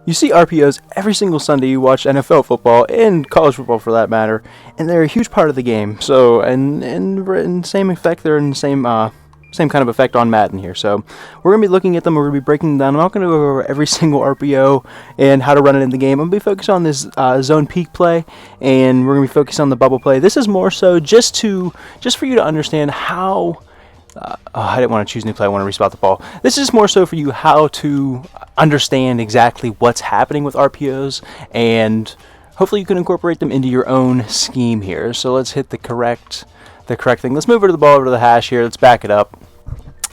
You see RPOs every single Sunday you watch NFL football and college football for that matter, and they're a huge part of the game. So, and in same effect, they're in the same kind of effect on Madden here. So, we're going to be looking at them, we're going to be breaking them down. I'm not going to go over every single RPO and how to run it in the game. I'm going to be focused on this zone peak play, and we're going to be focused on the bubble play. This is more so just for you to understand how... I didn't want to choose new play, I want to respot the ball. This is more so for you how to understand exactly what's happening with RPOs, and hopefully you can incorporate them into your own scheme here. So let's hit the correct thing. Let's move over to the ball, over to the hash here. Let's back it up.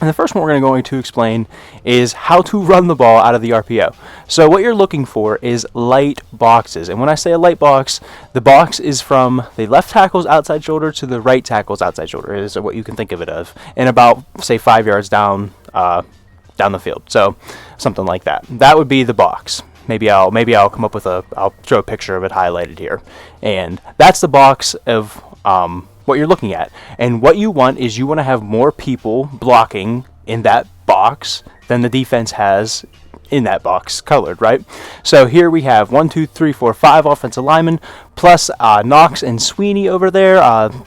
And the first one we're going to explain is how to run the ball out of the RPO. So what you're looking for is light boxes. And when I say a light box, the box is from the left tackle's outside shoulder to the right tackle's outside shoulder is what you can think of it of. And about, say, 5 yards down the field. So something like that. That would be the box. Maybe I'll come up with I'll throw a picture of it highlighted here. And that's the box of what you're looking at. And what you want is you want to have more people blocking in that box than the defense has in that box colored, right? So here we have 5 offensive linemen plus Knox and Sweeney over there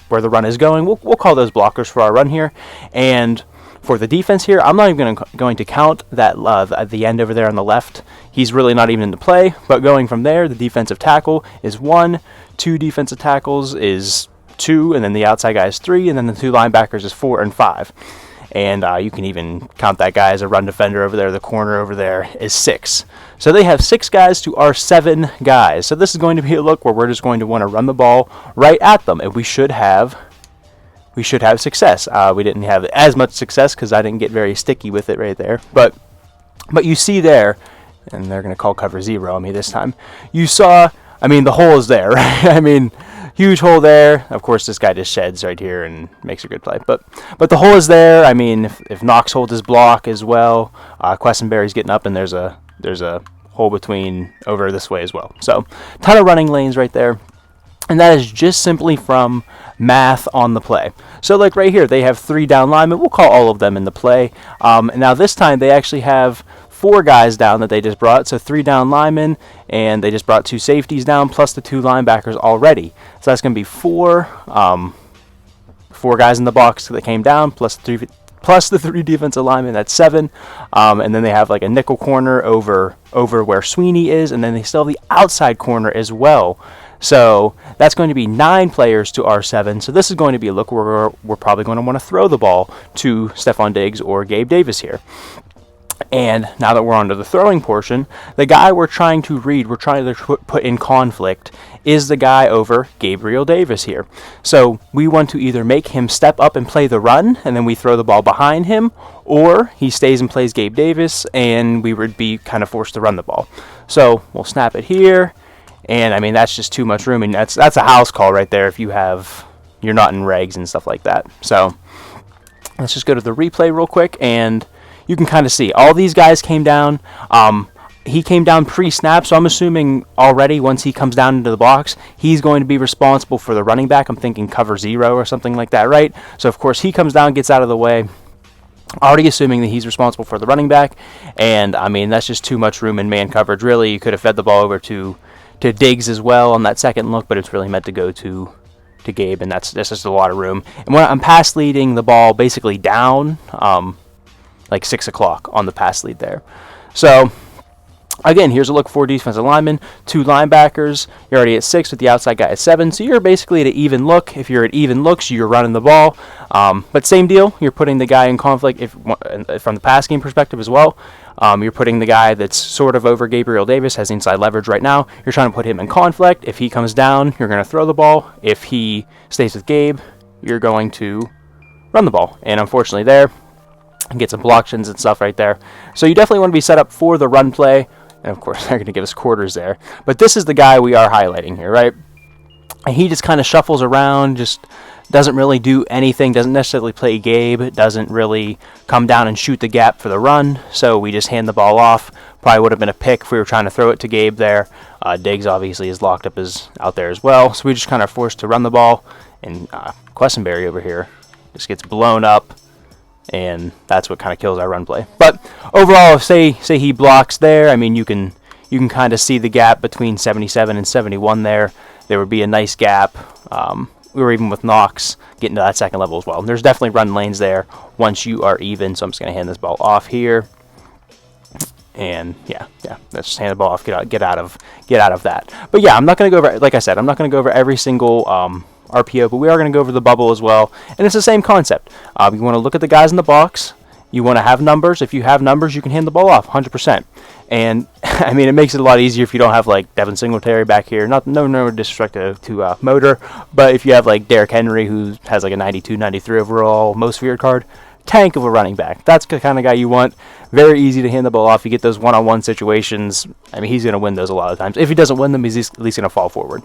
where the run is going. We'll call those blockers for our run here. And for the defense here, I'm not even going to count that at the end over there on the left. He's really not even into play. But going from there, the defensive tackle is 1, 2 defensive tackles is 2, and then the outside guy is 3, and then the 2 linebackers is 4 and 5. And you can even count that guy as a run defender over there. The corner over there is 6. So they have 6 guys to our 7 guys. So this is going to be a look where we're just going to want to run the ball right at them, and we should have success. We didn't have as much success because I didn't get very sticky with it right there. But you see there, and they're going to call cover 0 on me this time. You saw, the hole is there, right? Huge hole there. Of course, this guy just sheds right here and makes a good play. But the hole is there. If Knox holds his block as well, Quessenberry's getting up, and there's a hole between over this way as well. So, ton of running lanes right there. And that is just simply from math on the play. So like right here, they have 3 down linemen. We'll call all of them in the play. And now this time they actually have 4 guys down that they just brought. So 3 down linemen, and they just brought 2 safeties down plus the 2 linebackers already. So that's going to be 4 guys in the box that came down plus the 3 defensive linemen. That's 7. And then they have like a nickel corner over where Sweeney is, and then they still have the outside corner as well. So that's going to be 9 players to our 7. So this is going to be a look where we're probably going to want to throw the ball to Stephon Diggs or Gabe Davis here. And now that we're on to the throwing portion, the guy we're trying to read, we're trying to put in conflict, is the guy over Gabriel Davis here. So we want to either make him step up and play the run, and then we throw the ball behind him, or he stays and plays Gabe Davis, and we would be kind of forced to run the ball. So we'll snap it here. And that's just too much room, and that's a house call right there if you're not in regs and stuff like that. So let's just go to the replay real quick, and you can kind of see all these guys came down. He came down pre-snap, so I'm assuming already once he comes down into the box, he's going to be responsible for the running back. I'm thinking cover 0 or something like that, right? So of course he comes down, gets out of the way. Already assuming that he's responsible for the running back, and that's just too much room in man coverage. Really, you could have fed the ball over to Diggs as well on that second look, but it's really meant to go to Gabe, and that's just a lot of room. And when I'm pass leading the ball basically down, like 6 o'clock on the pass lead there. So again, here's a look for defensive linemen, 2 linebackers. You're already at 6 with the outside guy at 7, so you're basically at an even look. If you're at even looks, you're running the ball. But same deal, you're putting the guy in conflict from the pass game perspective as well. You're putting the guy that's sort of over Gabriel Davis, has inside leverage right now. You're trying to put him in conflict. If he comes down, you're going to throw the ball. If he stays with Gabe, you're going to run the ball. And unfortunately there, get some blocktions and stuff right there. So you definitely want to be set up for the run play. And of course, they're going to give us quarters there. But this is the guy we are highlighting here, right? And he just kind of shuffles around, just doesn't really do anything, doesn't necessarily play Gabe, doesn't really come down and shoot the gap for the run. So we just hand the ball off. Probably would have been a pick if we were trying to throw it to Gabe there. Diggs obviously is locked up out there as well. So we just kind of forced to run the ball. And Quessenberry over here just gets blown up. And that's what kind of kills our run play. But overall, say he blocks there, you can you can kind of see the gap between 77 and 71 there. There would be a nice gap. We were even with Knox getting to that second level as well. And there's definitely run lanes there once you are even. So I'm just going to hand this ball off here. And yeah, let's just hand the ball off, get out of that. But yeah, I'm not going to go over, like I said, I'm not going to go over every single RPO, but we are going to go over the bubble as well. And it's the same concept. You want to look at the guys in the box. You want to have numbers. If you have numbers, you can hand the ball off 100%. And I mean, it makes it a lot easier if you don't have like Devin Singletary back here. No disrespect to Motor, but if you have like Derrick Henry, who has like a 92, 93 overall most feared card, tank of a running back. That's the kind of guy you want. Very easy to hand the ball off. You get those one-on-one situations. I mean, he's going to win those a lot of times. If he doesn't win them, he's at least going to fall forward.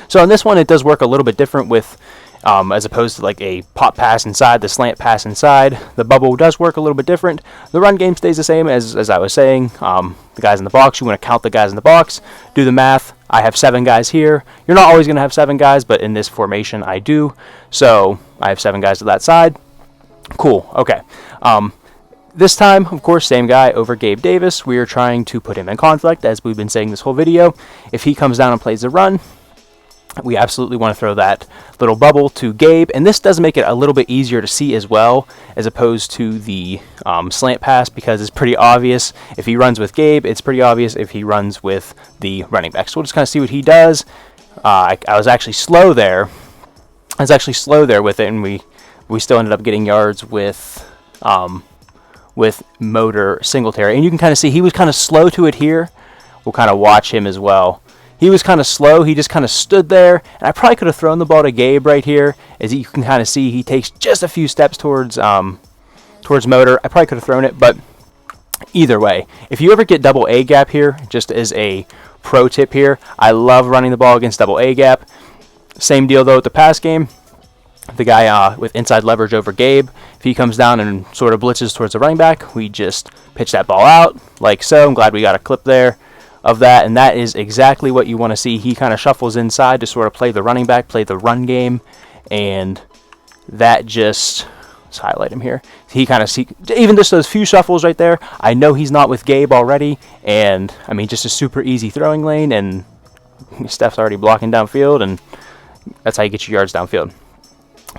So on this one, it does work a little bit different with, as opposed to like a pop pass inside, the slant pass inside. The bubble does work a little bit different. The run game stays the same as I was saying. The guys in the box, you want to count the guys in the box, do the math. I have 7 guys here. You're not always going to have 7 guys, but in this formation, I do. So I have 7 guys to that side. Cool. Okay. This time, of course, same guy over Gabe Davis. We are trying to put him in conflict, as we've been saying this whole video. If he comes down and plays the run, we absolutely want to throw that little bubble to Gabe. And this does make it a little bit easier to see as well, as opposed to the slant pass, because it's pretty obvious. If he runs with Gabe, it's pretty obvious if he runs with the running back. So we'll just kind of see what he does. I was actually slow there. with it, and we still ended up getting yards with Motor Singletary. And you can kind of see he was kind of slow to it here. We'll kind of watch him as well. He was kind of slow. He just kind of stood there. And I probably could have thrown the ball to Gabe right here. As you can kind of see, he takes just a few steps towards Motor. I probably could have thrown it, but either way, if you ever get double A gap here, just as a pro tip here, I love running the ball against double A gap. Same deal though with the pass game. The guy with inside leverage over Gabe, if he comes down and sort of blitzes towards the running back, we just pitch that ball out like so. I'm glad we got a clip there of that, and that is exactly what you want to see. He kind of shuffles inside to sort of play the running back, play the run game, and that just, let's highlight him here. He kind of even just those few shuffles right there, I know he's not with Gabe already, and I mean, just a super easy throwing lane, and Steph's already blocking downfield, and that's how you get your yards downfield.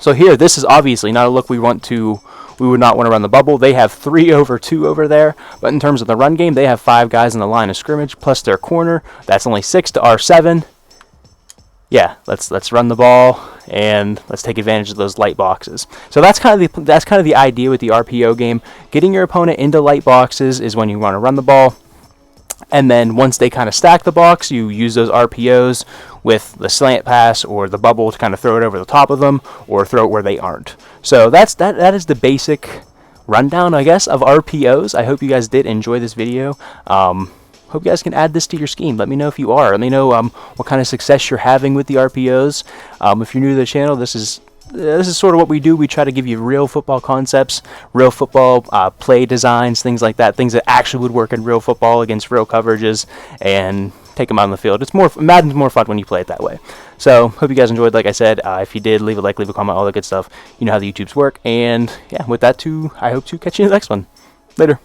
So here, this is obviously not a look we would not want to run the bubble. They have 3 over 2 over there, but in terms of the run game, they have 5 guys in the line of scrimmage plus their corner. That's only 6 to our 7. Yeah, let's run the ball and let's take advantage of those light boxes. So that's kind of the idea with the RPO game. Getting your opponent into light boxes is when you want to run the ball. And then once they kind of stack the box, you use those RPOs with the slant pass or the bubble to kind of throw it over the top of them or throw it where they aren't. So that is the basic rundown, I guess, of RPOs. I hope you guys did enjoy this video. Hope you guys can add this to your scheme. Let me know if you are. Let me know what kind of success you're having with the RPOs. If you're new to the channel, this is sort of what we do. We try to give you real football concepts, real football play designs, things like that, things that actually would work in real football against real coverages, and take them out on the field. Madden's more fun when you play it that way. So hope you guys enjoyed. Like I said, if you did, leave a like, leave a comment, all that good stuff. You know how the YouTubes work. And yeah, with that too, I hope to catch you in the next one. Later.